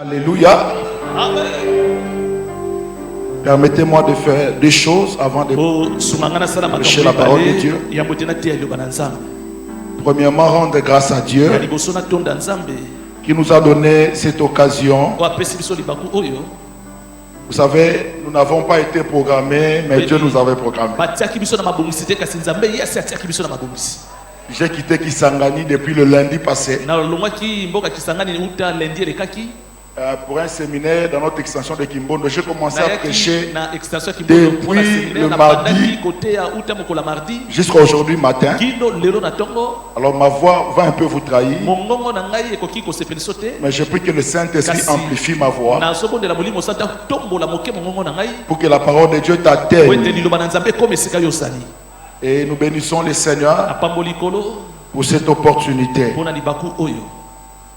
Alléluia. Amen. Permettez-moi de faire deux choses avant de prêcher la parole de Dieu. Premièrement, rendre grâce à Dieu qui nous a donné cette occasion. Vous savez, nous n'avons pas été programmés, mais Dieu nous avait programmés. J'ai quitté Kisangani depuis le lundi passé pour un séminaire dans notre extension de Kimbondo. J'ai commencé à prêcher depuis le mardi jusqu'à aujourd'hui matin. Alors ma voix va un peu vous trahir, mais je prie que le Saint-Esprit amplifie ma voix pour que la parole de Dieu t'atteigne. Et nous bénissons le Seigneur pour cette opportunité.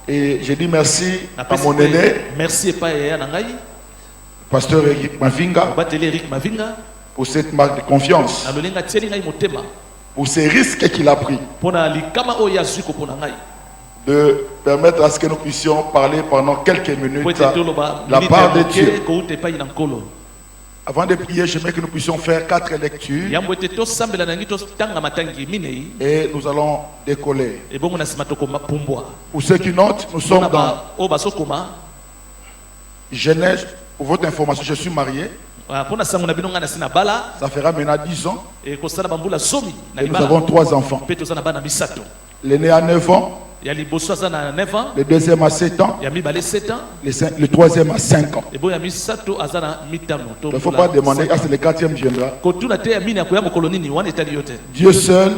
Et je dis merci à mon aîné, pasteur Eric Mavinga, pour cette marque de confiance, pour ces risques qu'il a pris, de permettre à ce que nous puissions parler pendant quelques minutes la part de Dieu. Avant de prier, j'aimerais que nous puissions faire 4 lectures et nous allons décoller. Pour ceux qui notent, nous sommes dans Genèse. Pour votre information, je suis marié. Ça fera maintenant 10 ans. Et nous avons 3 enfants. L'aîné a 9 ans. Le deuxième a 7 ans. Le troisième a 5 ans. Il ne faut pas demander, c'est le 4e viendra. Dieu seul,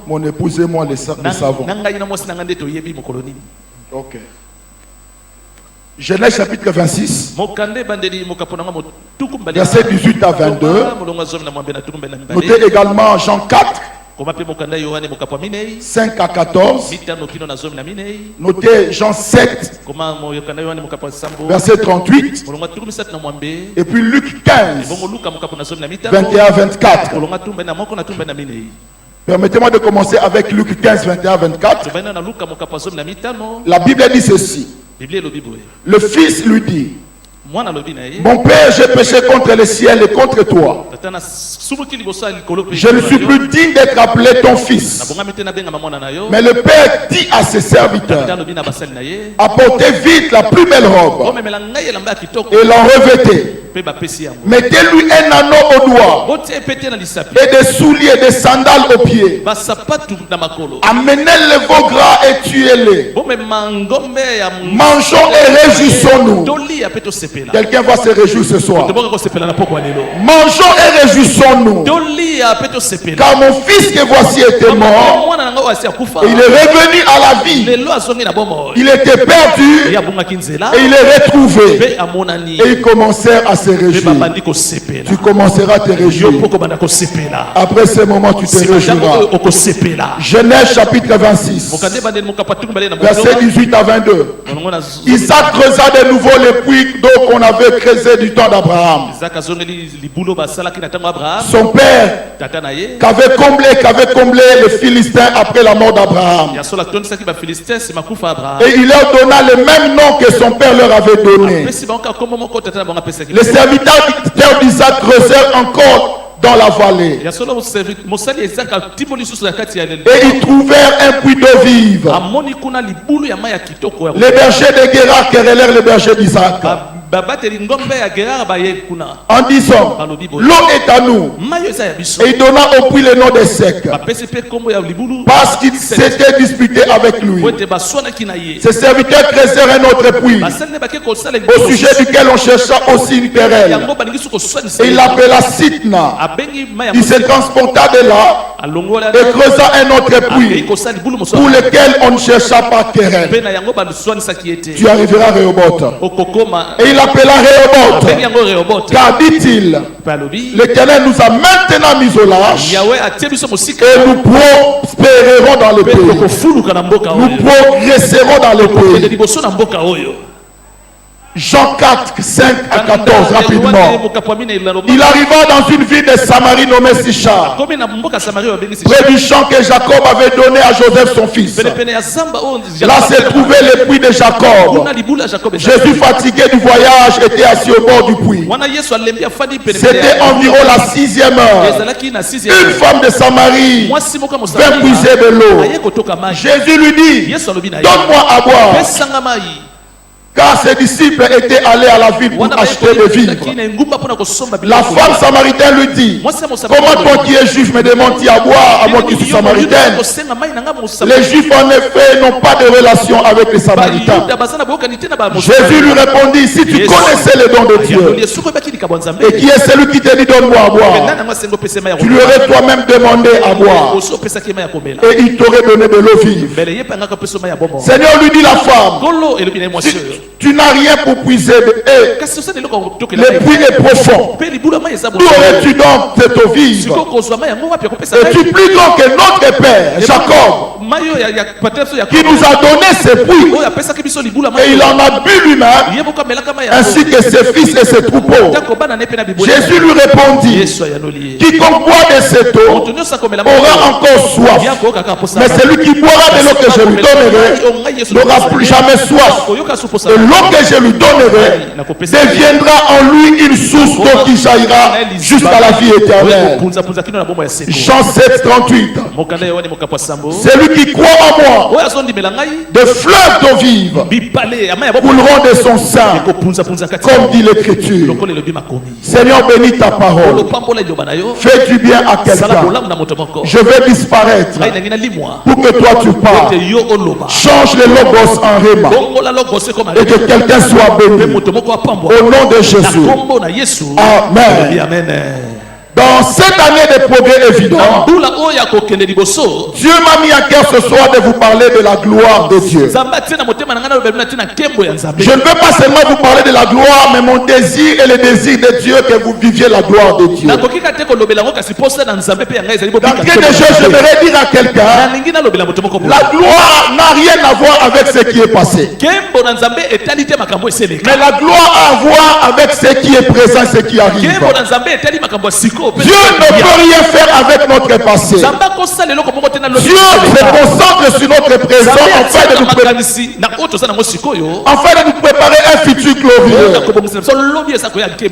mon épouse et moi le savons. Ok. Genèse chapitre 26, verset 18 à 22. Notez également Jean 4. 5 à 14. Notez Jean 7, verset 38. Et puis Luc 15, 21 à 24. Permettez-moi de commencer avec Luc 15, 21 à 24. La Bible dit ceci. Le fils lui dit: mon père, j'ai péché contre le ciel et contre toi. Je ne suis plus digne d'être appelé ton fils. Mais le père dit à ses serviteurs: apportez vite la plus belle robe et l'en revêtez. Mettez-lui un anneau au doigt et des souliers, des sandales aux pieds. Amenez-les veaux gras et tuez-les. Mangeons et réjouissons-nous. Quelqu'un va se réjouir ce soir. Mangeons et réjouissons-nous. Car mon fils que voici était mort et il est revenu à la vie. Il était perdu et il est retrouvé. Et ils commencèrent à se réjouir. Tu commenceras à te réjouir. Après ce moment, tu te réjouiras. Genèse chapitre 26, verset 18 à 22. Isaac creusa de nouveau le puits d'eau qu'on avait creusé du temps d'Abraham. Son père qu'avait comblé les Philistins après la mort d'Abraham. Et il leur donna le même nom que son père leur avait donné. Les serviteurs d'Isaac creusèrent encore dans la vallée. Et ils trouvèrent un puits d'eau vive. Les bergers de Guérar querellèrent les bergers d'Isaac en disant: l'eau est à nous. Et il donna au puits le nom de Sec, parce qu'il s'était disputé avec lui. Ses serviteurs creusèrent un autre puits, au sujet duquel on chercha aussi une querelle. Et il l'appela Sitna. Il se transporta de là et creusa un autre puits, pour lequel on ne chercha pas querelle. Tu arriveras à Rehoboth. Et il appela Rehoboth, car dit-il: l'Éternel nous a maintenant mis au large et nous prospérerons dans le pays. Nous progresserons dans le pays. Jean 4, 5 à 14, rapidement. Il arriva dans une ville de Samarie nommée Sichar, près du champ que Jacob avait donné à Joseph son fils. Là se trouvait le puits de Jacob. Jésus, fatigué du voyage, était assis au bord du puits. C'était environ la 6e heure. Une femme de Samarie vint puiser de l'eau. Jésus lui dit, donne-moi à boire. Car ses disciples étaient allés à la ville pour acheter des vivres. La femme samaritaine lui dit, comment toi qui es juif me demandes-tu à boire à moi qui suis samaritaine? Les juifs en effet n'ont pas de relation avec les samaritains. Jésus lui répondit, si tu connaissais les dons de Dieu, et qui est celui qui te dit donne-moi à boire, tu lui aurais toi-même demandé à boire, et il t'aurait donné de l'eau vive. Seigneur lui dit la femme, tu n'as rien pour puiser de haie. Le puits est profond. D'où aurais-tu donc cette eau vive? Es-tu plus grand que notre père, Jacob, qui nous a donné ce puits, et il en a bu lui-même, ainsi que ses fils et ses troupeaux? Jésus lui répondit, quiconque boit de cette eau aura encore soif, mais celui qui boira de l'eau que je lui donnerai n'aura plus jamais soif. Et l'eau que je lui donnerai deviendra en lui une source d'eau qui jaillira jusqu'à la vie éternelle. Jean 7, 38. Celui qui croit en moi, des fleuves d'eau vive couleront de son sein, comme dit l'Écriture. Seigneur, bénis ta parole. Fais du bien à quelqu'un. Je vais disparaître pour que toi tu parles. Change les logos en réma. Et que quelqu'un soit béni. Au nom de Jésus. Amen. Dans cette année de progrès évident, Dieu m'a mis à cœur ce soir de vous parler de la gloire de Dieu. Je ne veux pas seulement vous parler de la gloire, mais mon désir et le désir de Dieu que vous viviez la gloire de Dieu. D'entrée de jeu, j'aimerais dire à quelqu'un, la gloire n'a rien à voir avec ce qui est passé. Mais la gloire a à voir avec ce qui est présent, ce qui arrive. Dieu ne peut rien faire avec notre passé. Dieu se concentre sur notre présent afin de nous préparer un futur glorieux.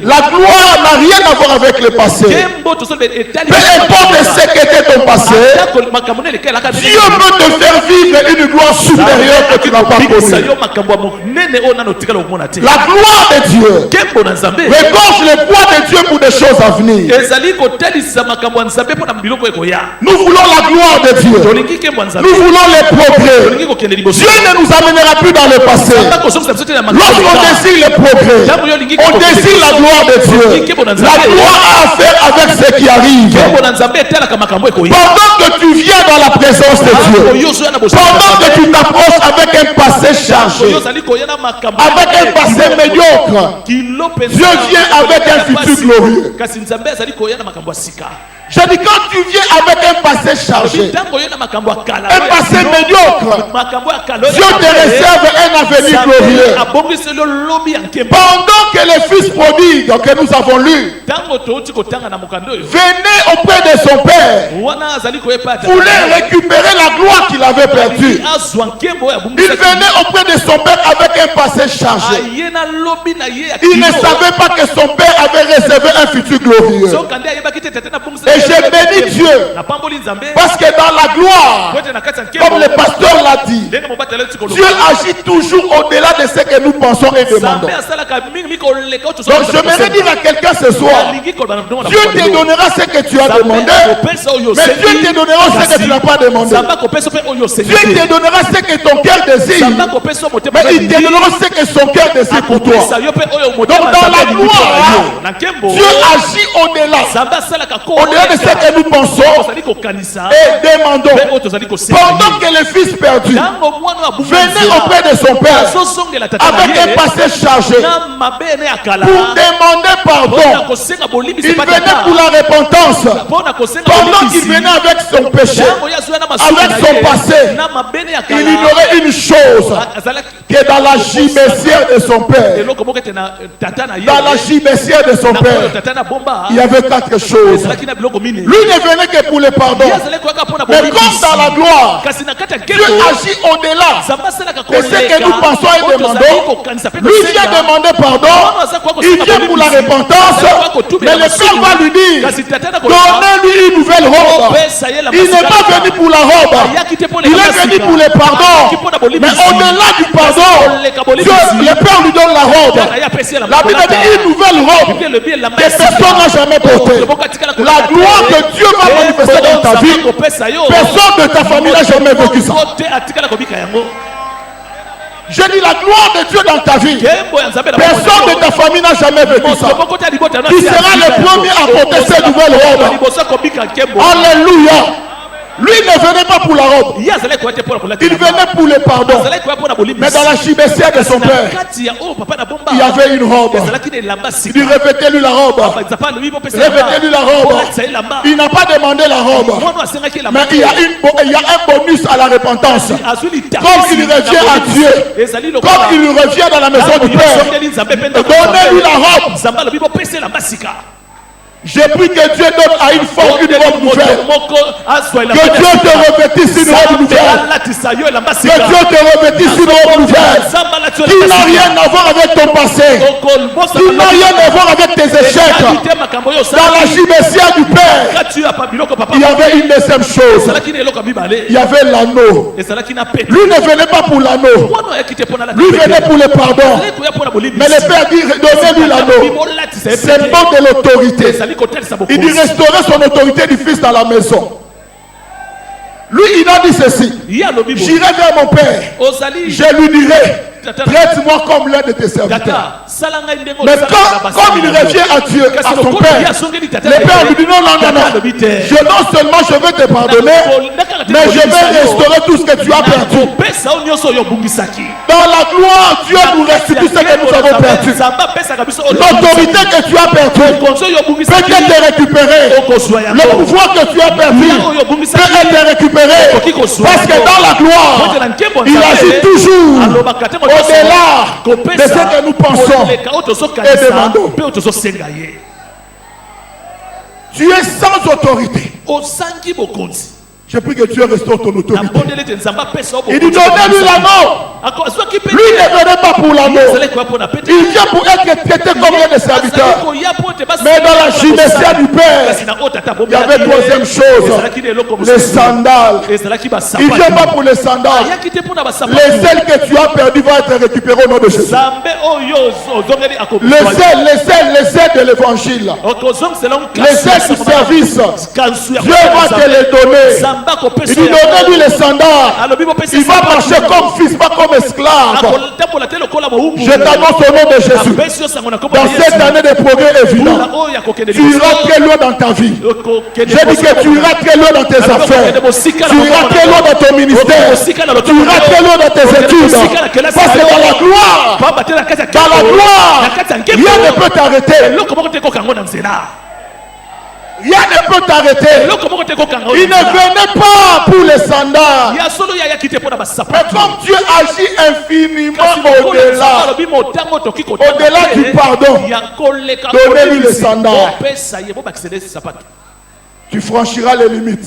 La gloire n'a rien à voir avec le passé. Peu importe ce qu'était ton passé, Dieu peut te faire vivre une gloire supérieure que tu n'as pas connue. La gloire de Dieu regorge le poids de Dieu pour des choses à venir. Nous voulons la gloire de Dieu. Nous voulons les progrès. Dieu ne nous amènera plus dans le passé. Lorsqu'on désire le progrès, on désire la gloire de Dieu. La gloire a à faire avec ce qui arrive. Pendant que tu viens dans la présence de Dieu, pendant que tu t'approches avec un passé chargé, avec un passé médiocre, Dieu vient avec un futur glorieux. Je dis quand tu viens avec un passé chargé, un passé médiocre, Dieu te réserve un avenir glorieux. Pendant que les fils prodigues que nous avons lus venaient auprès de son père, voulaient récupérer la gloire qu'il avait perdue. Il venait auprès de son père avec un passé chargé. Il ne savait pas que son père avait réservé un futur glorieux. Et je bénis Dieu parce que dans la gloire, comme le pasteur l'a dit, Dieu agit toujours au-delà de ce que nous pensons et demandons. Donc j'aimerais dire à quelqu'un ce soir, Dieu te donnera ce que tu as demandé, mais Dieu te donnera ce que tu n'as pas demandé. Dieu te donnera ce que ton cœur désire, mais il te donnera ce que son cœur désire pour toi. Donc dans la gloire, Dieu agit au-delà Au-delà de ce que nous pensons et demandons, pendant que le fils perdu venait auprès de son père avec un passé chargé pour demander pardon, il venait pour la repentance. Pendant qu'il venait avec son péché, avec son passé, il ignorait une chose, que dans la gibecière de son père, dans la gibecière de son père, il y avait 4 choses. Lui ne venait que pour le pardon. Mais comme dans la gloire, Dieu agit au-delà de ce que nous pensons et demandons. Lui vient demander pardon, il vient pour la repentance, mais le Père va lui dire, donnez-lui une nouvelle robe. Il n'est pas venu pour la robe, il est venu pour le pardon. Mais au-delà du pardon, Dieu, le Père lui donne la robe. La Bible dit une nouvelle robe que personne n'a jamais portée. La gloire que Dieu va manifester dans ta vie, personne de ta famille n'a jamais vécu ça. Je dis la gloire de Dieu dans ta vie. Personne de ta famille n'a jamais vécu ça. Tu seras le premier à porter cette nouvelle robe. Alléluia. Lui ne venait pas pour la robe. Il venait pour le pardon. Mais dans la chibessière de son père, il y avait une robe. Il dit revêtez-lui la robe. Revêtez-lui la robe. Il n'a pas demandé la robe. Mais il y a un bonus à la repentance. Comme il revient à Dieu, comme il revient dans la maison du Père, donnez-lui la robe. J'ai pris que Dieu donne à une femme une robe nouvelle. Que Dieu te revêtisse une robe nouvelle. Que Dieu te revêtisse une robe nouvelle. Qui n'a rien à voir avec ton passé. Qui n'a rien à voir avec tes échecs. Dans la gibecière du Père, il y avait une deuxième chose. Il y avait l'anneau. Lui ne venait pas pour l'anneau. Lui venait pour le pardon. Mais le Père dit donnez-lui l'anneau. C'est le nom de l'autorité. Il dit restaurer son autorité du fils dans la maison. Lui, il a dit ceci. J'irai vers mon père. Je lui dirai, traite-moi comme l'un de tes serviteurs. Mais comme il revient à Dieu, à son père, le père lui dit non. Non seulement je vais te pardonner, mais je vais restaurer tout ce que tu as perdu. Dans la gloire, Dieu nous restitue ce que nous avons perdu. L'autorité que tu as perdue peut être récupérée. Le pouvoir que tu as perdu peut être récupéré. Parce que dans la gloire, il agit toujours au-delà de ce que nous pensons et demandons. Tu es sans autorité. Je prie que Dieu restaure ton autorité. Il dit donnez-lui l'anneau. Lui ne venait pas pour l'anneau. Il vient pour être traité comme un des serviteurs. Mais dans la gibecière du Père, il y avait troisième chose, les sandales. Il ne vient pas pour les sandales. Les ailes que tu as perdues vont être récupérées au nom de Jésus. Les ailes de l'évangile. Les ailes du service. Dieu va te les donner. Il dit donnez-lui les sandales. Il va marcher comme fils, pas comme esclave. Je t'annonce au nom de Jésus. Dans cette année de progrès évident, tu iras très loin dans ta vie. Je dis que tu iras très loin dans tes affaires. Tu iras très loin dans ton ministère. Tu iras très loin dans tes études. Parce que dans la gloire, rien ne peut t'arrêter. Rien ne peut t'arrêter. Il ne venait pas pour les sandales. Mais comme Dieu agit infiniment au-delà du pardon, donnez-lui les sandales. Tu franchiras les limites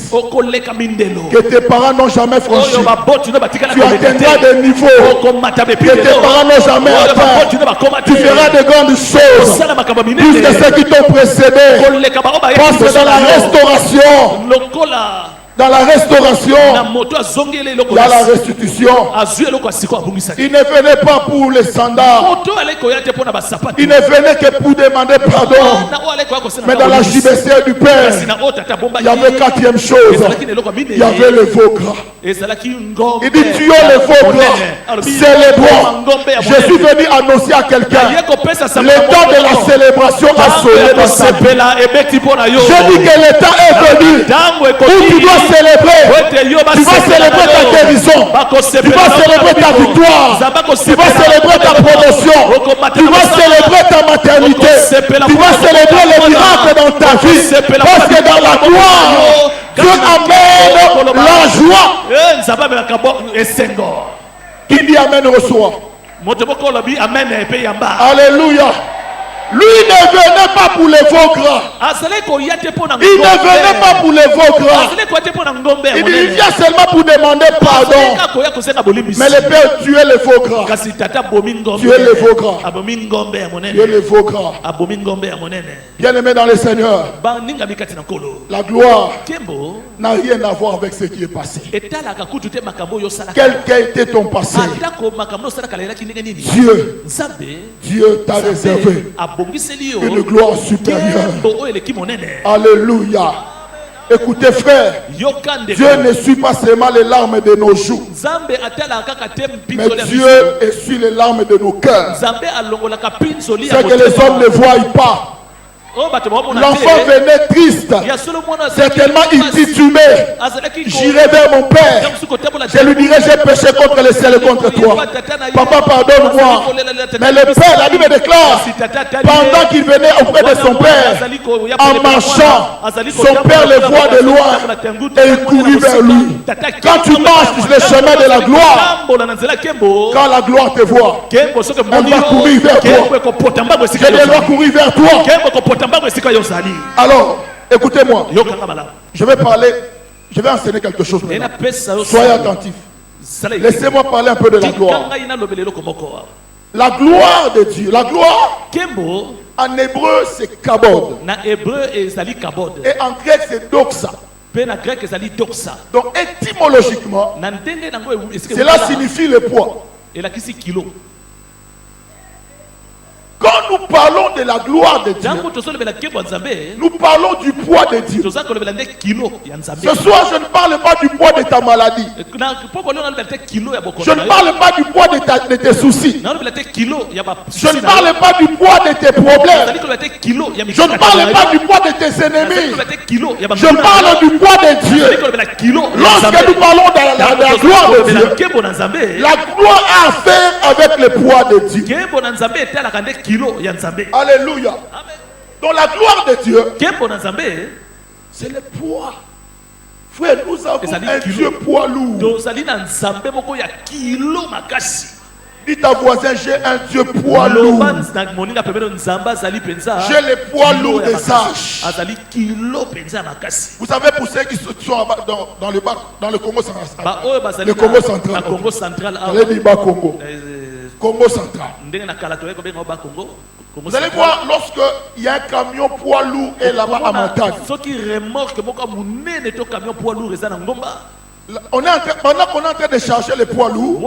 que tes parents n'ont jamais franchi. Tu atteindras des niveaux que tes parents n'ont jamais atteint. Tu feras de grandes choses plus que ceux qui t'ont précédé. Parce que dans la restauration, Dans la restauration, il y a la restitution. Il ne venait pas pour les standards. Il ne venait que pour demander pardon. Mais dans la JBC du Père, il y avait quatrième chose. Il y avait le veau gras. Il dit tu as le veau gras. Célébrons. Je suis venu annoncer à quelqu'un. Le temps de la célébration a sonné dans sa vie. Je dis que le temps est venu où tu dois célébrer. Tu vas célébrer ta guérison. Tu vas célébrer ta victoire. Tu vas célébrer ta promotion. Tu vas célébrer ta maternité. Tu vas célébrer les miracles dans ta vie. Parce que dans la gloire, Dieu amène la joie. Qui dit amen reçoit. Alléluia. Lui ne venait pas pour les veaux gras. Il ne venait pas pour les veaux gras. Il vient seulement pour demander pardon. Mais le Père, tu es le veau gras. Tu es le veau gras. Tu es le veau gras. Bien aimé dans le Seigneur, la gloire n'a rien à voir avec ce qui est passé. Quel qu'a été ton passé, Dieu t'a réservé une gloire supérieure. Alléluia. Écoutez frère, Dieu ne suit pas seulement les larmes de nos joues, mais Dieu essuie les larmes de nos cœurs. C'est que les hommes ne voient pas. L'enfant venait triste, certainement intitulé. J'irai vers mon père, je lui dirai j'ai péché contre le ciel et contre toi. Papa pardonne-moi. Mais le père, la Bible déclare, pendant qu'il venait auprès de son père, en marchant, son père le voit de loin et il courut vers lui. Quand tu marches sur le chemin de la gloire, quand la gloire te voit, elle va courir vers toi. Elle va courir vers toi. Alors, écoutez-moi. Je vais enseigner quelque chose maintenant. Soyez attentifs. Laissez-moi parler un peu de la gloire. La gloire de Dieu. La gloire, en hébreu, c'est kabod. Et en grec, c'est doxa. Donc, étymologiquement, cela signifie le poids. Quand nous parlons de la gloire de Dieu, nous parlons du poids de Dieu. Ce soir, je ne parle pas du poids de ta maladie. Je ne parle pas du poids de tes soucis. Je ne parle pas du poids de tes problèmes. Je ne parle pas du poids de tes ennemis. Je parle du poids de Dieu. Lorsque nous parlons de la gloire de Dieu, la gloire a à faire avec le poids de Dieu. Alléluia. Donc la gloire de Dieu, c'est le poids. Frère, nous avons un Dieu poids lourd. Dis ta voisin, j'ai un Dieu poids lourd. J'ai le poids lourd des âges. Vous savez, pour ceux qui sont dans le Congo central. Le Congo central. Allez dire bas Congo. Congo central. Vous allez voir, lorsqu'il y a un camion poids lourd et là-bas à Matane, pendant qu'on est en train de charger les poids lourds, il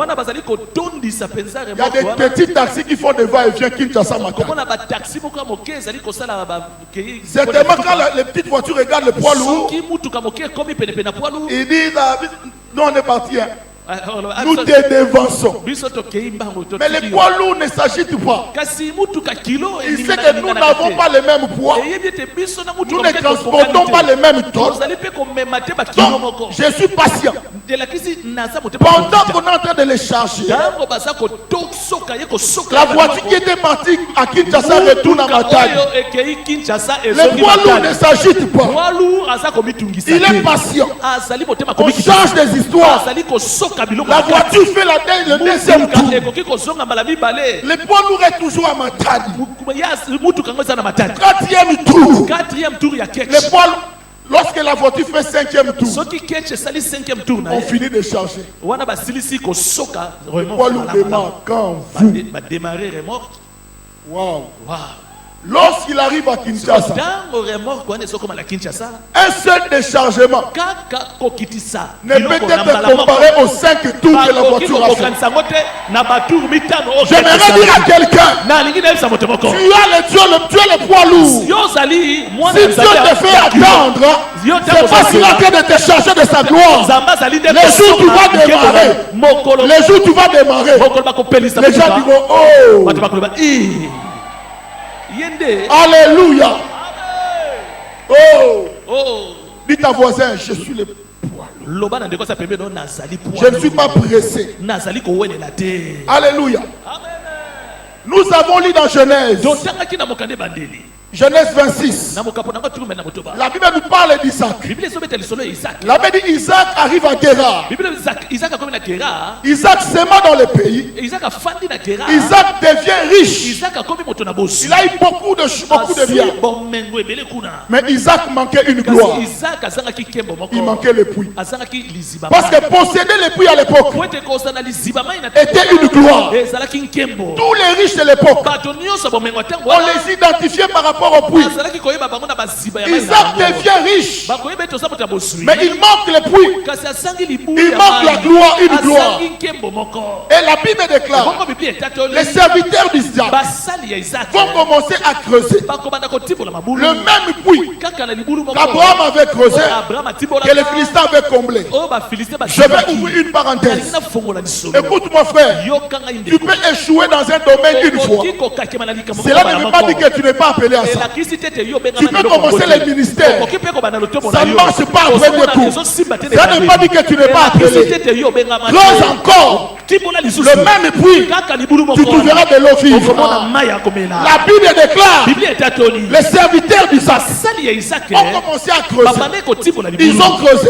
y a des petits taxis qui font des va-et-vient Kinshasa Matane. Certainement, quand les petites voitures regardent le poids lourd, ils disent non, on est parti. Nous te dévançons. Mais les poids lourds ne s'agitent pas. Il sait que nous n'avons pas le même poids. Nous ne transportons pas les mêmes tonnes. Donc, je suis patient. Pendant qu'on est en train de les charger, la voiture qui était partie à Kinshasa retourne à Matane. Les poids lourds ne s'agitent pas. Il est patient. On change des histoires. La voiture fait le deuxième tour. Le poids lourd est toujours à Matane. Quatrième tour. Le poids lourd, lorsque la voiture fait cinquième tour, on finit de charger. Le poids lourd démarre quand vous. Wow. Lorsqu'il arrive à Kinshasa, un seul déchargement ne peut être comparé aux 5 tours que la voiture a fait. J'aimerais dire à quelqu'un, tu as le poids lourd. Si Dieu te fait attendre, c'est parce qu'il est en train de te charger de sa gloire. Les jours où tu vas démarrer, les gens diront, oh. Alléluia. Oh. Dis ta voisin, je suis le poids lourd. Je ne suis pas pressé. Alléluia. Nous avons lu dans Genèse. Genèse 26. La Bible nous parle d'Isaac. La Bible dit Isaac arrive à Guérar. Isaac s'aima dans le pays. Isaac devient riche. Il a eu beaucoup de biens. Mais Isaac manquait une gloire. Il manquait le puits. Parce que posséder le puits à l'époque était une gloire. Tous les riches de l'époque, on les identifiait par rapport au puits. Isaac devient riche, mais il manque le puits. Il manque la gloire, une gloire. Et la Bible déclare, les serviteurs d'Isaac vont commencer à creuser le même puits qu'Abraham avait creusé, que les Philistins avaient comblé. Je vais ouvrir une parenthèse. Écoute mon frère, tu peux échouer dans un domaine une fois. Cela ne veut pas dire que tu n'es pas appelé à ça. Tu peux commencer les ministères. Ça ne marche pas après des coups. Ça ne veut pas dire que tu n'es pas appelé. Creuse encore le même puits, tu trouveras de l'eau vive. La Bible déclare, les serviteurs d'Isaac ont commencé à creuser. Ils ont creusé.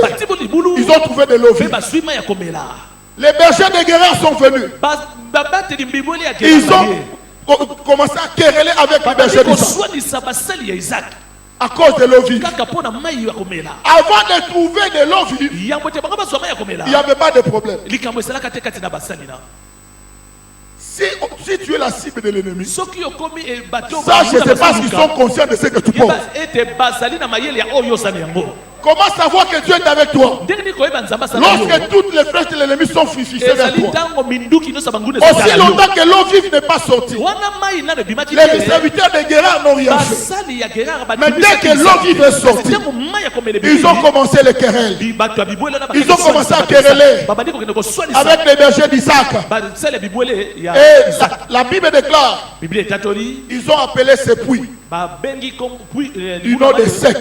Ils ont trouvé de l'eau vive. Les bergers de Guérar sont venus. Ils ont commencé à quereller avec les bergers d'Isaac à cause de l'eau vive. Avant de trouver de l'eau vive, il n'y avait pas de problème. Si tu es la cible de l'ennemi, sache que c'est parce qu'ils sont conscients de ce que tu penses. Comment savoir que Dieu est avec toi? Lorsque toutes les flèches de l'ennemi sont fixées vers toi. Aussi longtemps que l'eau vive n'est pas sortie, les serviteurs de Guérar n'ont rien fait. Mais dès que l'eau vive est sortie, ils ont commencé les querelles. Ils ont commencé à quereller avec les bergers d'Isaac. Et la Bible déclare, ils ont appelé ce puits du nom de sec.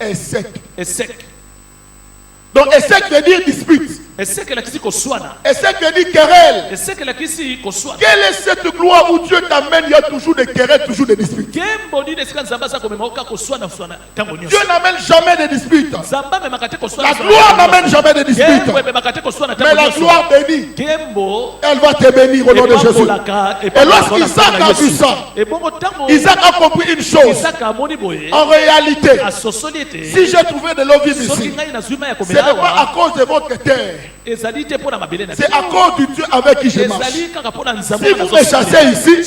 Et sec. Donc, sec veut dire dispute. Sec veut dire querelle. Quelle est cette gloire où Dieu t'amène? Il y a toujours des querelles, toujours des disputes. Dieu n'amène jamais de disputes. La gloire n'amène jamais de disputes. Mais la gloire bénit. Elle va te bénir au nom de Jésus. Et lorsqu'Isaac a vu ça, Isaac a compris une chose. En réalité, si j'ai trouvé de l'eau vive ici, ce n'est pas à cause de votre terre. C'est à cause du Dieu avec qui je marche. Si vous me chassez ici,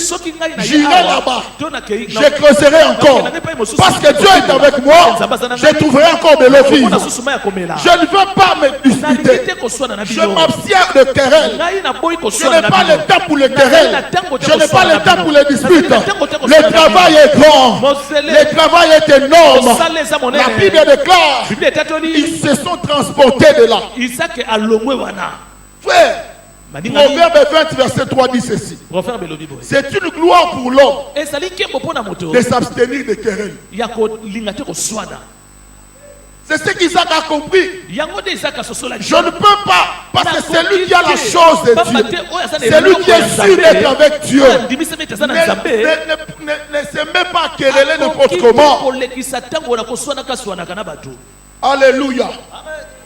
j'irai là-bas. Je creuserai encore. Parce que Dieu est avec moi, je trouverai encore de l'eau vive. Je ne veux pas me disputer. Je m'abstiens de querelles. Je n'ai pas le temps pour les querelles. Je n'ai pas le temps pour les disputes. Le travail est grand. Le travail est énorme. La Bible déclare, ils se sont transportés de là. Frère, Proverbe 20 verset 3 dit ceci. C'est une gloire pour l'homme de s'abstenir de querelles. C'est ce qu'Isaac a compris. Je ne peux pas, parce que c'est lui qui a la chose de Dieu. C'est lui qui est sûr d'être avec Dieu. Ne se met pas à quereller n'importe comment. Alléluia.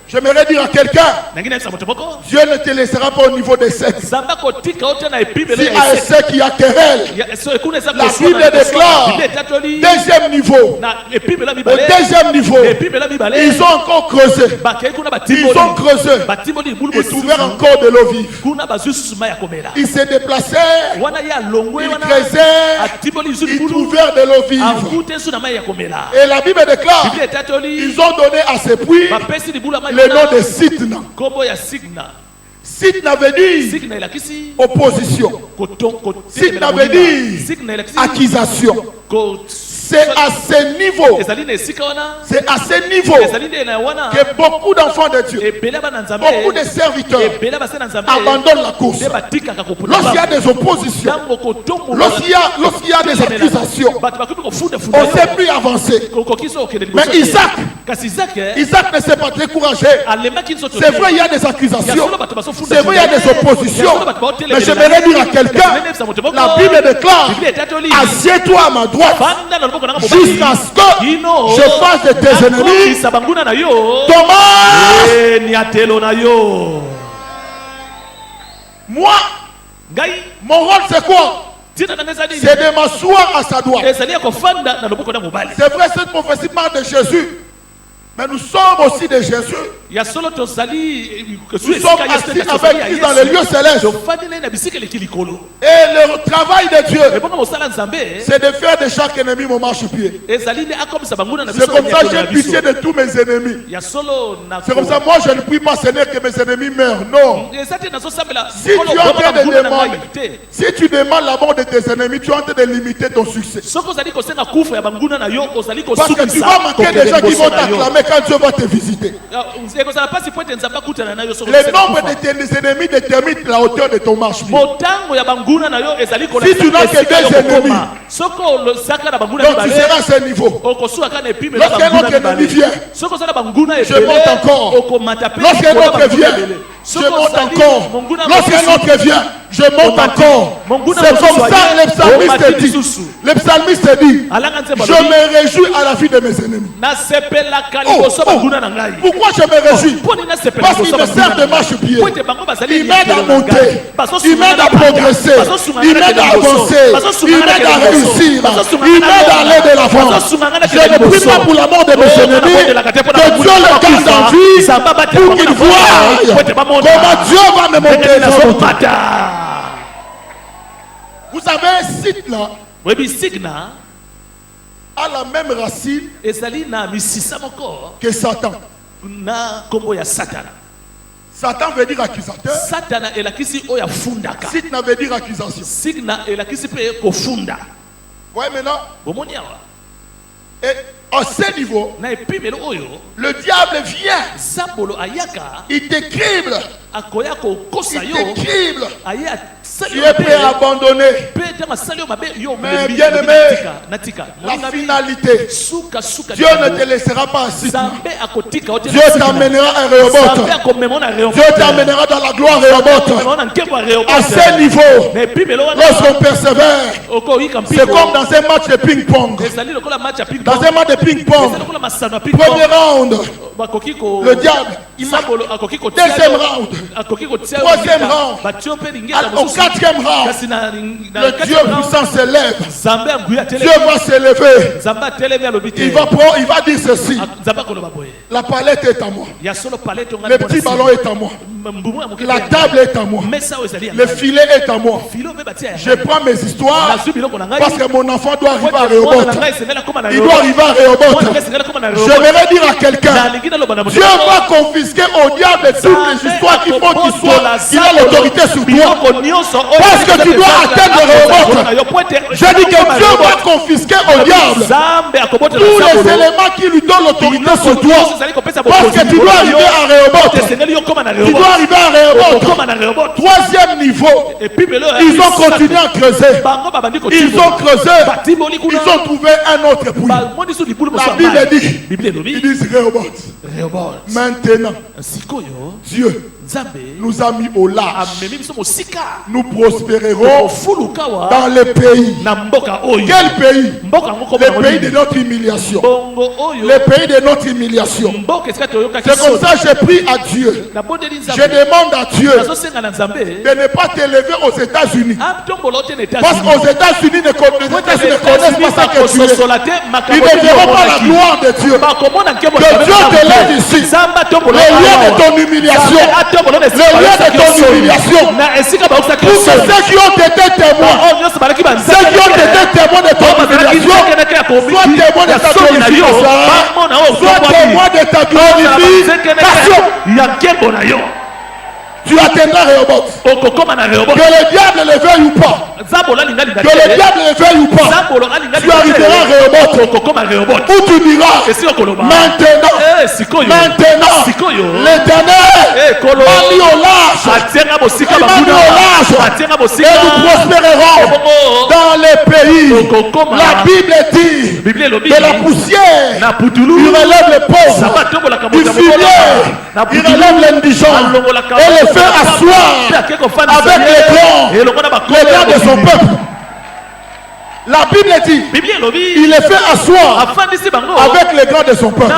J'aimerais dire à quelqu'un, Dieu ne te laissera pas au niveau des sectes. Si à un secte qui a querelle, la Bible déclare, deuxième niveau, au deuxième niveau, ils ont encore creusé. Ils ont creusé. Ils trouvaient encore de l'eau vive. Ils se déplacèrent, ils creusaient, ils trouvèrent de l'eau vive. Et la Bible déclare, ils ont donné à ces puits le nom de Sitna. Sitna veut dire opposition. Sitna veut dire accusation. C'est à ce niveau, que beaucoup d'enfants de Dieu, beaucoup de serviteurs abandonnent la course. Lorsqu'il y a des oppositions, lorsqu'il y a des accusations, on ne sait plus avancer. Mais Isaac ne s'est pas découragé. C'est vrai, il y a des accusations. C'est vrai, il y a des oppositions. Mais j'aimerais dire à quelqu'un, la Bible déclare, assieds-toi à ma droite jusqu'à ce que je fasse de tes ennemis moi, mon rôle c'est quoi? C'est de m'asseoir à sa droite. C'est vrai, cette prophétie parle de Jésus. Mais nous sommes aussi de Jésus. Nous sommes assis avec Christ dans les lieux célestes. Et le travail de Dieu, c'est de faire de chaque ennemi mon marchepied. C'est comme ça que j'ai pitié de tous mes ennemis. C'est comme ça, moi je ne prie pas, Seigneur, que mes ennemis meurent. Non. Si tu es en train de demander, si tu demandes la mort de tes ennemis, tu es en train de limiter ton succès. Parce que tu vas manquer des gens qui vont t'acclamer quand Dieu va te visiter. Le nombre de tes ennemis détermine la hauteur de ton marche. Si tu n'as que deux ennemis, donc tu seras à ce niveau. Lorsqu'un autre ennemi vient, je monte encore. Lorsqu'un autre vient, je monte encore. Lorsqu'un autre vient, je monte encore. C'est comme ça le psalmiste dit. Le psalmiste dit, je me réjouis à la vie de mes ennemis. Pourquoi je me réjouis? Parce qu'il me sert de marche-pied. Il m'aide à monter. Il m'aide à progresser. Il m'aide à avancer. Il m'aide à réussir. Il m'aide à aller de l'avant. Je ne prie pas pour la mort de mes ennemis. Que Dieu le garde en vie pour qu'il voie comment Dieu va me montrer les autres. Vous avez un site là a la même racine que Satan. Satan veut dire accusateur. Sitna veut dire accusation. Ouais, maintenant. Et à ce niveau, le diable vient. Il te crible. Il te crible. Tu es prêt à abandonner. Mais bien aimé, la finalité, Dieu ne te laissera pas assis. Dieu t'emmènera à Rehoboth. Dieu t'emmènera dans la gloire Rehoboth. À ce niveau, lorsqu'on persévère, c'est comme dans un match de ping-pong. Dans un match de ping-pong, premier round, le diable, il marque. Deuxième round, troisième round, au quatrième round, le Dieu puissant s'élève. Dieu va s'élever. Il va dire ceci. La palette est à moi. Le petit ballon est à moi. La table est à moi. Le filet est à moi. Je prends mes histoires parce que mon enfant doit arriver à Rehoboth. Il doit arriver à Rehoboth. Je voudrais dire à quelqu'un, Dieu va confisquer au diable toutes les histoires qui font qu'il a l'autorité sur toi. Parce que tu dois atteindre Rehoboth. Je dis que Dieu va confisquer au diable tous les éléments qui lui donnent l'autorité sur toi. Parce que tu dois arriver à Rehoboth. Tu dois arriver à Rehoboth. Troisième niveau, ils ont continué à creuser. Ils ont creusé. Ils ont trouvé un autre puits. La Bible dit, ils disent Rehoboth. Maintenant, Dieu nous a mis au large. Nous prospérerons dans les pays. Quel pays? Les pays de notre humiliation. Les pays de notre humiliation. C'est comme ça que j'ai pris à Dieu. Je demande à Dieu de ne pas t'élever aux États-Unis. Parce qu'aux États-Unis, les États-Unis ne connaissent pas ça que tu es. Ils ne verront pas la gloire de Dieu. Que Dieu te lève ici. Le lieu de ton humiliation. Le lieu de ton humiliation. Pour que ceux qui ont été témoins, ceux qui ont été témoins de ton humiliation, soient témoins de ta glorification. Soient témoins de ta glorification. Tu atteindras Rehoboth. Que le diable le veuille ou pas. Que le diable le veuille ou pas. Tu arriveras à Rehoboth. Où tu diras maintenant, l'Éternel m'a mis au large. Et nous prospérerons dans les pays. La Bible dit de la poussière, il relève les pauvres. Du fumier, il relève l'indigent. Et le fait asseoir avec les grands de son peuple. La Bible dit il est fait asseoir avec les grands de son peuple.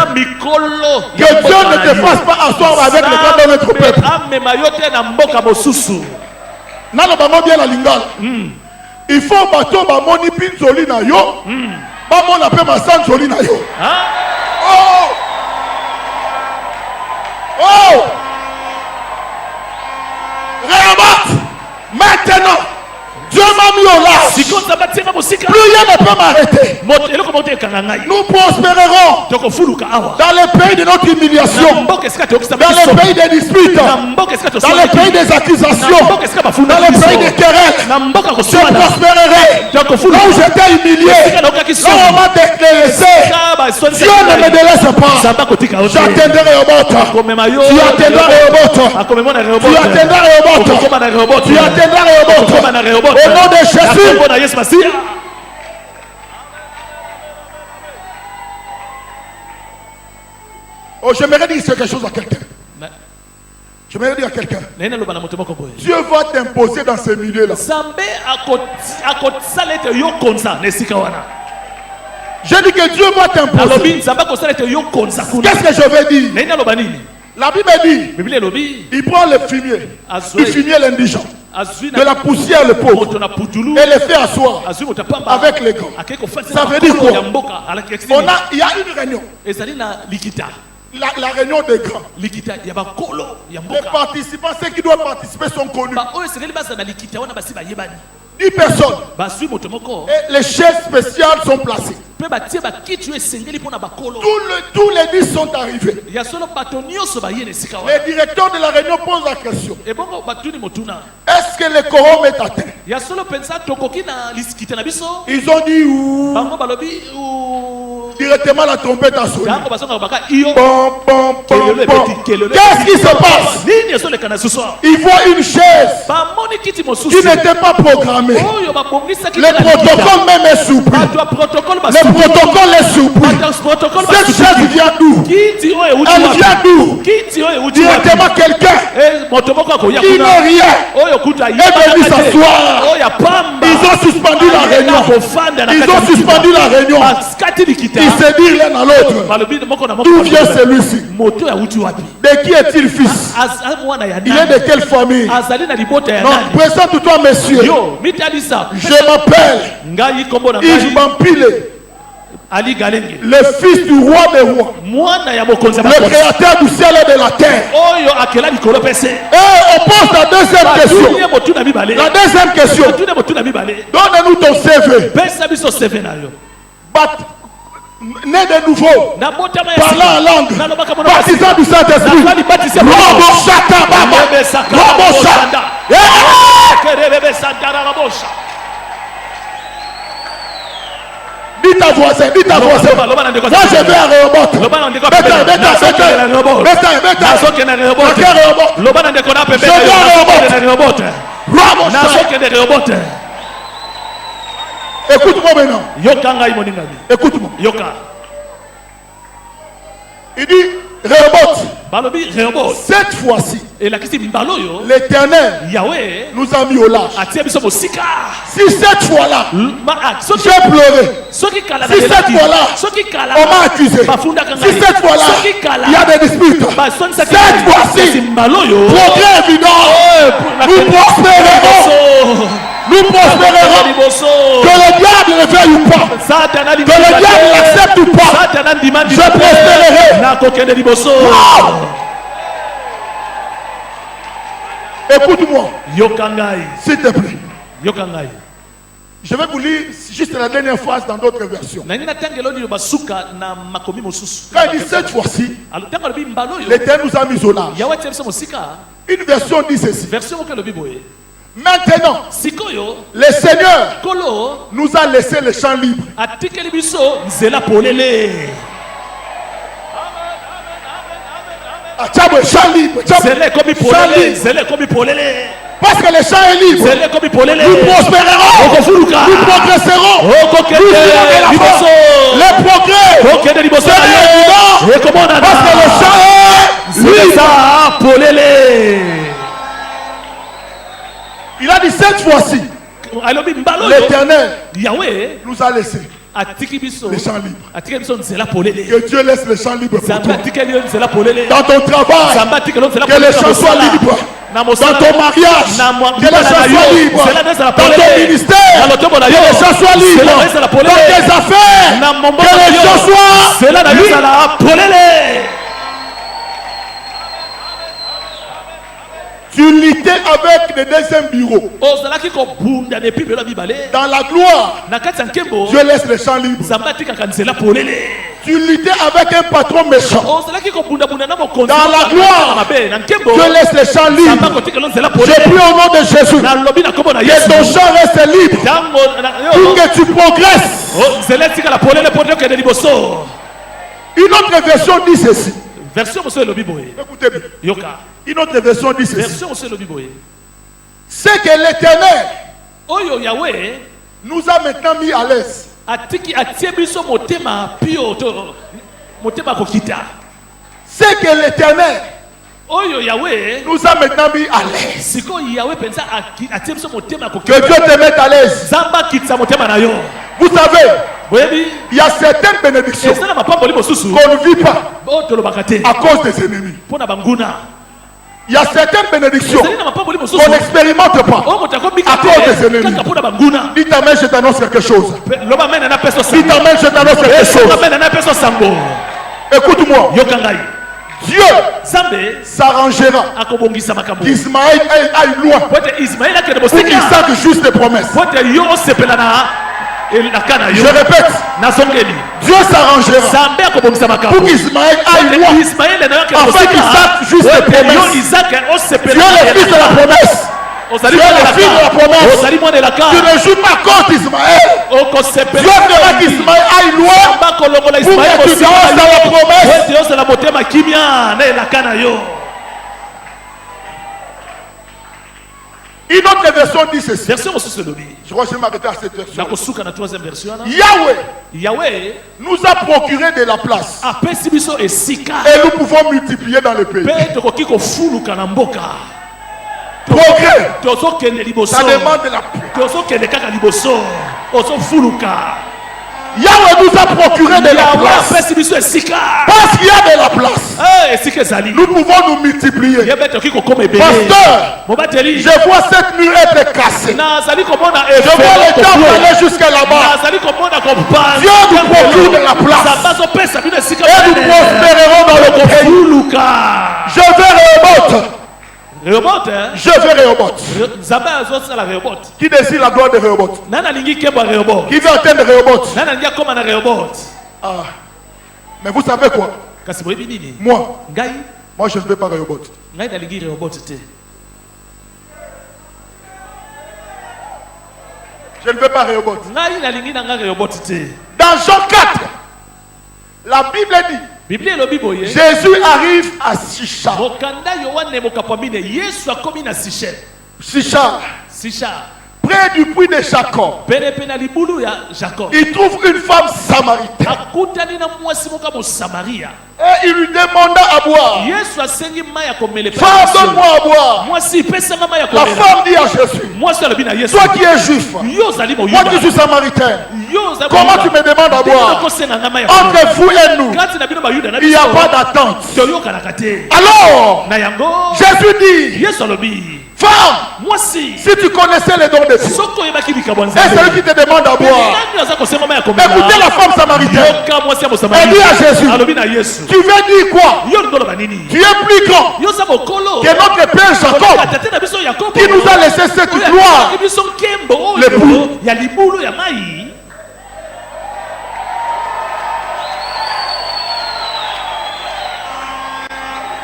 Que Dieu ne te fasse pas asseoir avec les grands de notre peuple. Bien la lingala. Il faut bateau moni pinzoli na yo. Bamon appelle ma sanzoli na yo. Oh! Oh! Rehoboth, maintenant, Dieu m'a mis au large. Plus rien ne peut m'arrêter. Nous prospérerons dans les pays de notre humiliation, dans les pays des disputes, dans les pays des accusations, dans les pays des querelles. Je prospérerai là où j'étais humilié, là où on m'a délaissé. Dieu ne me délaisse pas. J'atteindrai Rehoboth. Tu atteindras Rehoboth. Tu atteindras Rehoboth. Tu atteindras Rehoboth. Au nom de Jésus. Oh, j'aimerais dire quelque chose à quelqu'un. J'aimerais dire à quelqu'un. Dieu va t'imposer dans ces milieux-là. J'ai dit que Dieu va t'imposer. Qu'est-ce que je veux dire? La Bible dit, il prend le fumier, il fumier l'indigent, de la poussière le pauvre, et le fait asseoir avec les grands. Ça veut dire quoi? Il y a une réunion. La réunion des grands. Les participants, ceux qui doivent participer sont connus. 10 personnes. Et les chaises spéciales sont placées. Tous les 10 sont arrivés. Les directeurs de la réunion posent la question. Est-ce que le quorum est atteint? Ils ont dit directement la trompette a sonné. Qu'est-ce qui se passe? Ils voient une chaise qui n'était pas programmée. Le protocole même est souple. Le protocole est souple. Cette chaise vient d'où? Elle vient d'où? Directement quelqu'un qui n'a rien est venu s'asseoir. Ils ont suspendu la réunion. Ils ont suspendu la réunion. Ils se disent l'un à l'autre. D'où vient celui-ci? De qui est-il fils? Il est de quelle famille? Non, présente-toi, monsieur. Je m'appelle Yves Mampile, le fils du roi des rois, le créateur du ciel et de la terre. Et on pose la deuxième question. La deuxième question. Donne-nous ton CV. Né de nouveau, parlant en langue, baptisant du Saint-Esprit. Dis ta voisin. Moi je vais à Rehoboth. Écoute-moi maintenant. Écoute-moi. Il dit Rehoboth. Cette fois-ci, l'Éternel nous a mis au large. Si cette fois-là, j'ai pleuré. Si cette fois-là, on m'a accusé. Si cette fois-là, il y a des disputes. Cette fois-ci, progrès évident, nous prospérerons. Nous prospérerons. Que le diable le veuille ou pas, que le diable l'accepte ou pas, je prospérerai. Wow. Écoute-moi, s'il te plaît. Je vais vous lire juste la dernière phrase dans d'autres versions. Quand il dit cette fois-ci, l'Éternel nous a mis au large. Une version dit ceci. Maintenant, le Seigneur nous a laissé le champ libre. Champ libre. Parce que le champ est libre. Nous prospérerons. Nous progresserons. Nous irons de la force. Le progrès. Parce que le champ est libre. Il a dit cette fois-ci, l'Éternel nous a laissé les champs libres. Que Dieu laisse les champs libres pour toi. Dans ton travail, que les champs soient libres. Dans ton mariage, que les champs soient libres. Dans ton ministère, que les champs soient libres. Dans tes affaires, que les champs soient libres. Tu luttais avec le deuxième bureau. Dans la gloire, Dieu laisse les champs libres. Tu luttais avec un patron méchant. Dans la gloire, Dieu laisse les champs libres. Je prie au nom de Jésus que ton champ reste libre pour que tu progresses. Une autre version dit ceci. Écoutez bien. Une autre version dit ceci. C'est que l'Éternel nous a maintenant mis à l'aise. C'est que l'Éternel nous a maintenant mis à l'aise. Que Dieu te mette à l'aise. Vous savez, il y a certaines bénédictions qu'on ne vit pas à cause des ennemis. Il y a certaines bénédictions qu'on n'expérimente pas à cause des ennemis. Dis ta main, je t'annonce quelque chose. Dis ta main, je t'annonce quelque chose. Écoute-moi. Dieu s'arrangera qu'Ismaël aille loin pour qu'il sache juste les promesses. Je répète, Dieu s'arrangera pour qu'Ismaël aille loin afin qu'il sache juste les promesses. Dieu est le fils de la promesse. Tu es le fils de la promesse. Tu ne joues pas contre Ismaël. Dieu fera qu'Ismaël aille loin pour que tu grâces à la promesse. Une autre version dit ceci. Je crois que je vais m'arrêter à cette version. Yahweh nous a procuré de la place. Et nous pouvons multiplier dans le pays. Progrès. Ça demande de la paix. Yahweh nous a procuré de la place. Parce qu'il y a de la place, nous pouvons nous multiplier. Pasteur, je vois cette mur être cassée. Je vois les temps aller jusqu'à là-bas. Dieu nous procure de la place. Et nous prospérerons dans le pays. Je vais Rehoboth. Je veux Rehoboth. Qui désire la gloire de Rehoboth? Qui veut atteindre Rehoboth? Ah. Mais vous savez quoi? Moi, je ne veux pas Rehoboth. Je ne veux pas Rehoboth. Dans Jean 4, la Bible dit, Jésus arrive à Sichar. près du puits de Jacob, il trouve une femme samaritaine. Et il lui demanda à boire. Femme, donne-moi à boire. La femme dit à Jésus, toi qui es juif, moi qui suis samaritain, comment tu me demandes à boire? Entre vous et nous, il n'y a pas d'attente. Alors, Jésus dit, femme, si tu connaissais les dons de Dieu, et celui qui te demande à boire, écoutez la femme samaritaine. Elle dit à Jésus, tu veux dire quoi? Tu es plus grand que notre père Jacob, qui nous a laissé cette gloire. L'époux.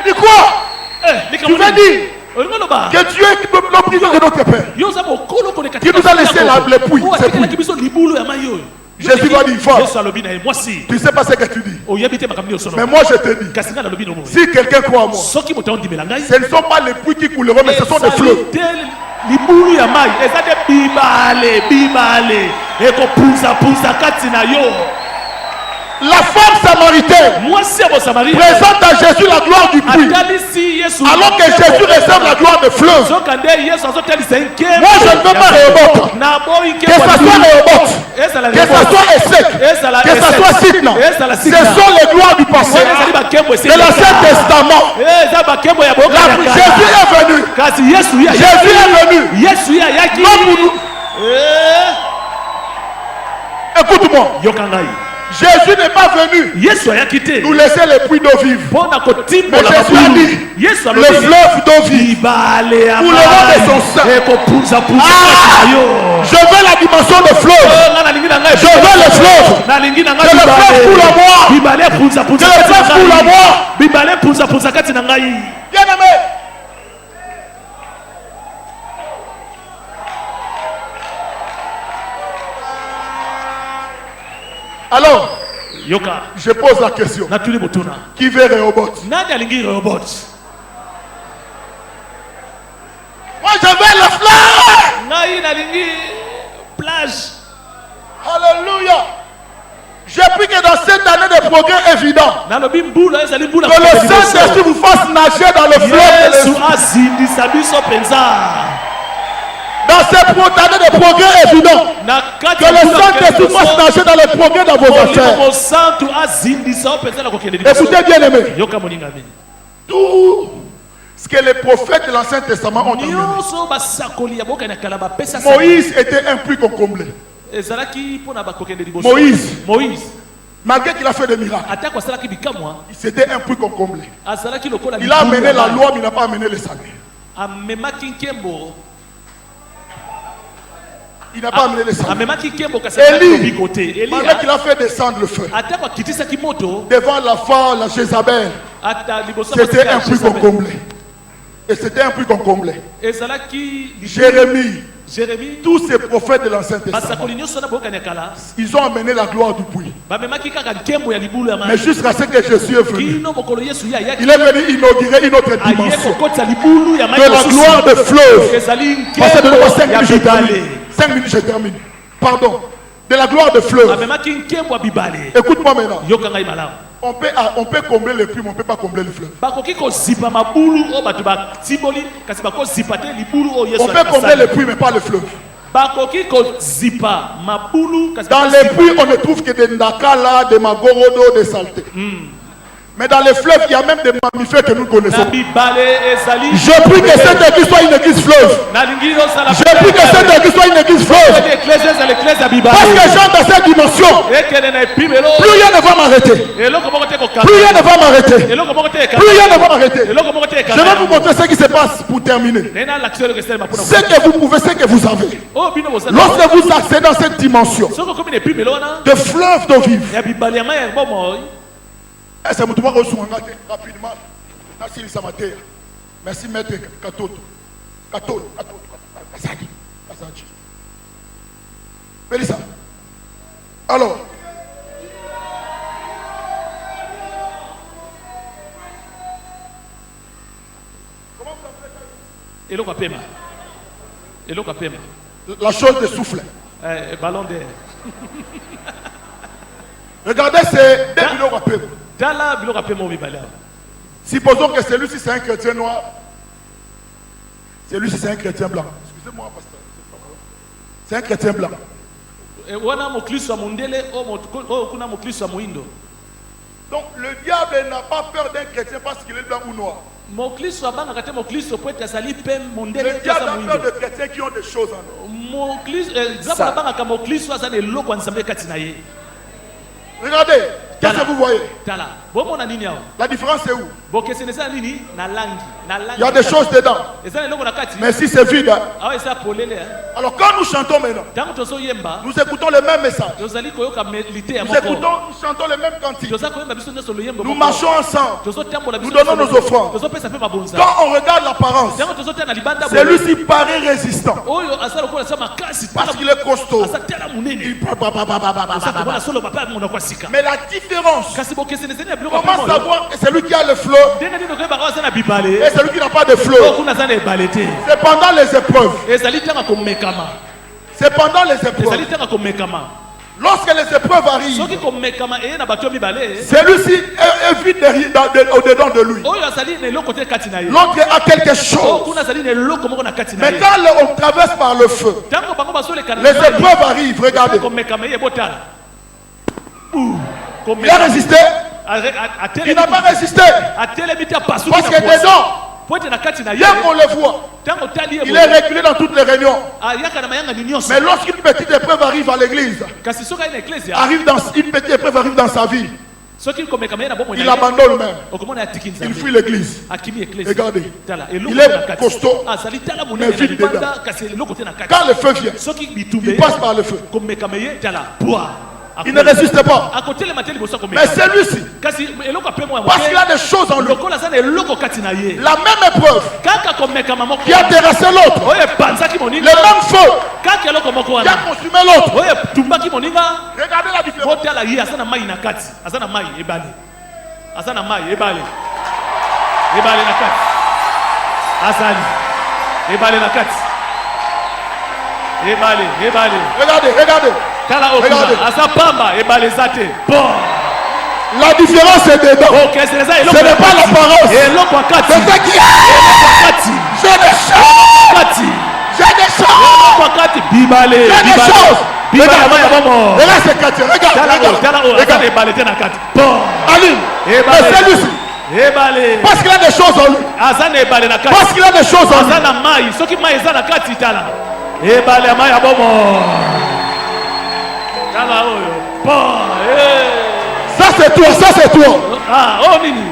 Dis quoi? Tu veux dire que Dieu est le plus grand de notre père, qui nous a laissé l'époux. Jésus va dire, tu ne sais pas ce que tu dis. Mais moi je te dis, si quelqu'un croit en moi, ce ne sont pas les puits qui couleront, mais ce sont des fleuves. La femme samaritaine présente à Jésus la gloire du puits, alors que Jésus réserve la gloire des fleuves. Moi je ne veux pas Rehoboth, que ce soit Rehoboth, que ce soit Essek, que ce soit Sitna. Ce sont les gloires du passé, de l'Ancien Testament. Jésus est venu. Jésus est venu. Écoute-moi. Jésus n'est pas venu nous laisser les puits d'eau vive. Mais Jésus a dit, le fleuve d'eau vive couleront de son sein. Je veux la dimension de fleuve. Je veux le fleuve. Que le fleuve coule à moi. Que le fleuve coule à moi. Bien aimé. Alors, je pose la question. Qui veut Rehoboth? Moi, je veux la plage. Alléluia. Je prie que dans cette année de progrès évident, que le Saint-Esprit vous fasse nager dans le fleuve. Dans ces années de progrès évident, que le Saint-Esprit fasse nager dans le progrès dans vos affaires. Écoutez bien aimé, tout ce que les prophètes de l'Ancien Testament ont amené. Moïse était un puits qu'on comblait. Moïse, malgré qu'il a fait des miracles, c'était un puits qu'on comblait. Il a amené la loi, mais il n'a pas amené le salut. Il n'a pas amené le sang. Élie, malgré qu'il a fait descendre le feu devant la femme, la Jézabel, c'était un puits qu'on comblait. Et c'était un puits qu'on comblait. Jérémie, tous ces prophètes de l'Ancien Testament, ils ont amené la gloire du puits. Mais jusqu'à ce que Jésus est venu, il est venu inaugurer une autre dimension de la gloire de fleuve. Passez de nouveau 5 minutes, je termine. 5 minutes, je termine. Pardon. De la gloire de fleuve. Écoute-moi maintenant. On peut combler le puits, mais on ne peut pas combler le fleuve. On peut combler le puits, mais pas le fleuve. Dans les puits, on ne trouve que des ndakala, des magorodo, des saletés. Mais dans les fleuves, il y a même des mammifères que nous connaissons. Je prie que cette église soit une église fleuve. Je prie que cette église soit une église fleuve. Parce que j'ai dans cette dimension, plus rien ne va m'arrêter. Plus rien ne va m'arrêter. Plus rien ne va m'arrêter. Je vais vous montrer ce qui se passe pour terminer. Ce que vous pouvez, ce que vous avez. Lorsque vous accédez dans cette dimension de fleuve d'eau vive, c'est mon tour rapidement. Merci, maître Katoto. Félissa. Alors. Comment vous appelez ça? Eloko Pema. La chose de souffle. Ballon d'air. Regardez, c'est des biloko apemo. Tala biloko apemo bibala. Supposons que celui-ci c'est un chrétien noir. Celui-ci c'est un chrétien blanc. Excusez-moi, pasteur. C'est un chrétien blanc. Donc le diable n'a pas peur d'un chrétien parce qu'il est blanc ou noir. Le diable a peur de chrétiens qui ont des choses en eux. Regardez, qu'est-ce que vous voyez? La différence c'est où? Il y a des choses dedans. Mais si c'est vide, alors quand nous chantons maintenant, nous écoutons le même message. Nous chantons le même cantique. Nous marchons ensemble. Nous donnons nos offrandes. Quand on regarde l'apparence, celui-ci paraît résistant parce qu'il est costaud. Mais la différence, comment savoir que celui qui a le flot et celui qui n'a pas de flot? C'est pendant les épreuves. C'est pendant les épreuves. Lorsque les épreuves arrivent, celui-ci est vide au-dedans de lui. L'autre a quelque chose. Mais quand on traverse par le feu, les épreuves arrivent. Regardez. Il a résisté. Il n'a pas résisté. Parce que dedans, bien qu'on le voit, il est régulier dans toutes les réunions. Mais lorsqu'une petite épreuve arrive à l'église, une petite épreuve arrive dans sa vie, il abandonne même. Il fuit l'église. Regardez. Il est costaud, mais vide dedans. Quand le feu vient, il passe par le feu. Il ne résiste pas. Mais celui-ci, parce qu'il a des choses en lui, la même épreuve qui a terrassé l'autre, le même feu qui a consumé l'autre. Regardez la différence. Regardez. La différence est dedans. Ce n'est pas l'apparence. C'est ce qui est. J'ai des choses. Regarde ce quartier. Regarde. Aline. Mais celui-ci, parce qu'il a des choses en lui. Parce qu'il a des choses en ça c'est toi. Ça c'est toi.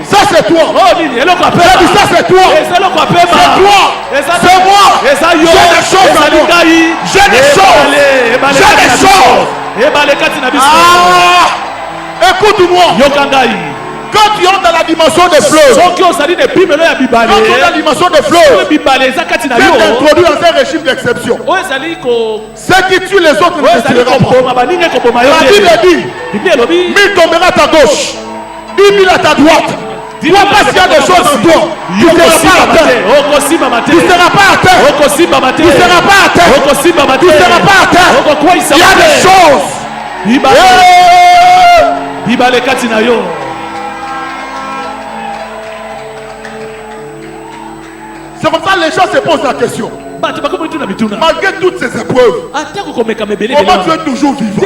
Ça c'est toi. C'est toi. C'est moi. J'ai des choses en moi. J'ai des choses. Écoute-moi. Quand tu entres dans la dimension des fleurs, quand tu entres dans la dimension des fleurs, tu es introduit dans un régime d'exception. Ceux qui tuent les autres ne se tueront pas. La Bible dit, 1000 tombera à ta gauche, 10 000 à ta droite. Toi, parce qu'il y a des choses en toi, tu ne seras pas atteint. Tu ne seras pas atteint. Tu ne seras pas atteint. Tu ne seras pas atteint. Il y a des choses. C'est pour ça que les gens se posent la question. Malgré toutes ces épreuves, comment tu es toujours vivant?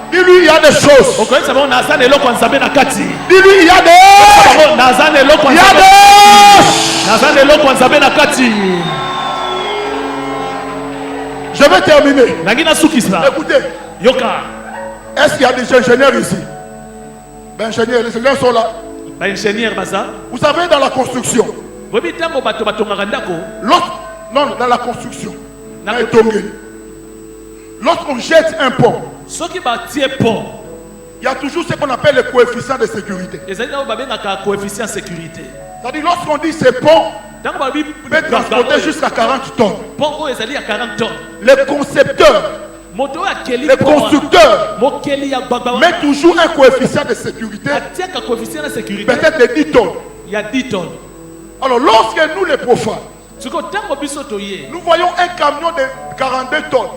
Dis-lui, il y a des choses. Dis-lui, il y a des. Je vais terminer. Écoutez. Est-ce qu'il y a des ingénieurs ici? Ben, ingénieurs, les ingénieurs sont là. Vous savez, dans la construction, dans la construction, lorsqu'on jette un pont, il y a toujours ce qu'on appelle le coefficient de sécurité. C'est-à-dire, lorsqu'on dit ce pont peut transporter jusqu'à 40 tonnes, les concepteurs, les constructeurs mettent toujours un coefficient de sécurité peut-être de 10 tonnes. Alors lorsque nous les profanes, Nous voyons un camion de 42 tonnes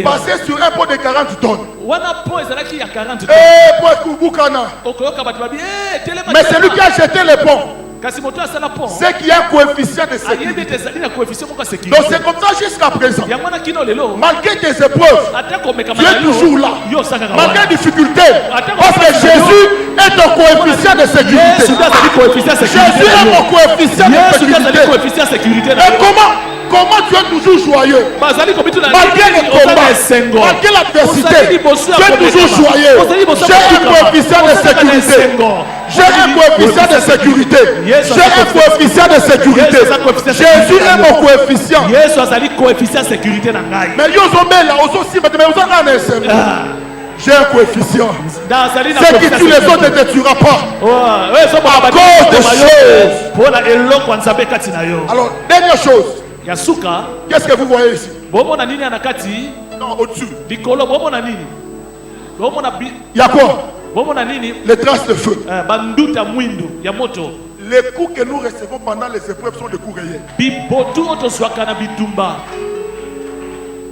passer sur un pont de 40 tonnes. Mais celui qui a jeté le pont, c'est qu'il y a un coefficient de sécurité. Donc c'est comme ça jusqu'à présent. Malgré tes épreuves, tu es toujours là. Malgré les difficultés, parce que Jésus est ton coefficient de sécurité. Jésus est mon coefficient de sécurité. Et comment tu es toujours joyeux? Malgré les combats, malgré l'adversité, tu es toujours joyeux. J'ai un coefficient de sécurité. J'ai un coefficient de sécurité. J'ai un coefficient de sécurité. Jésus est mon coefficient. Mais j'ai un coefficient. Ce qui tue les autres ne te tuera pas. À cause des choses. Alors, dernière chose. Qu'est-ce que vous voyez ici? Non, au-dessus. Il y a quoi? Les traces de feu. Les coups que nous recevons pendant les épreuves sont des coups réels.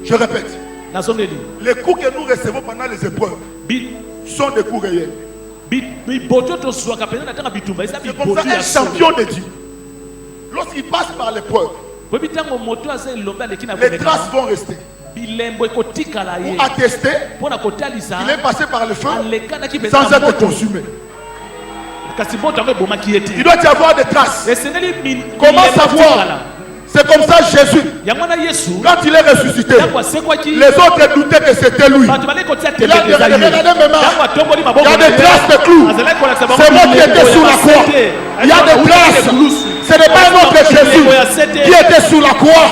Je répète. Les coups que nous recevons pendant les épreuves sont des coups réels. C'est comme ça un champion de Dieu. Lorsqu'il passe par l'épreuve, les traces vont rester. Pour attester qu'il est passé par le feu sans être consumé. Il doit y avoir des traces. Comment savoir? C'est comme ça Jésus, quand il est ressuscité, les autres doutaient que c'était lui. Il a regardé mes mains. Il y a des traces de clous. C'est moi qui étais sous la croix. Il y a des traces. Ce n'est pas un autre Jésus qui était sous la croix,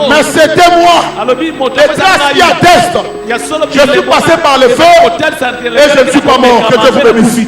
mais c'était moi. Les traces qui attestent. Je suis passé par le feu et je ne suis pas mort. Que Dieu vous bénisse.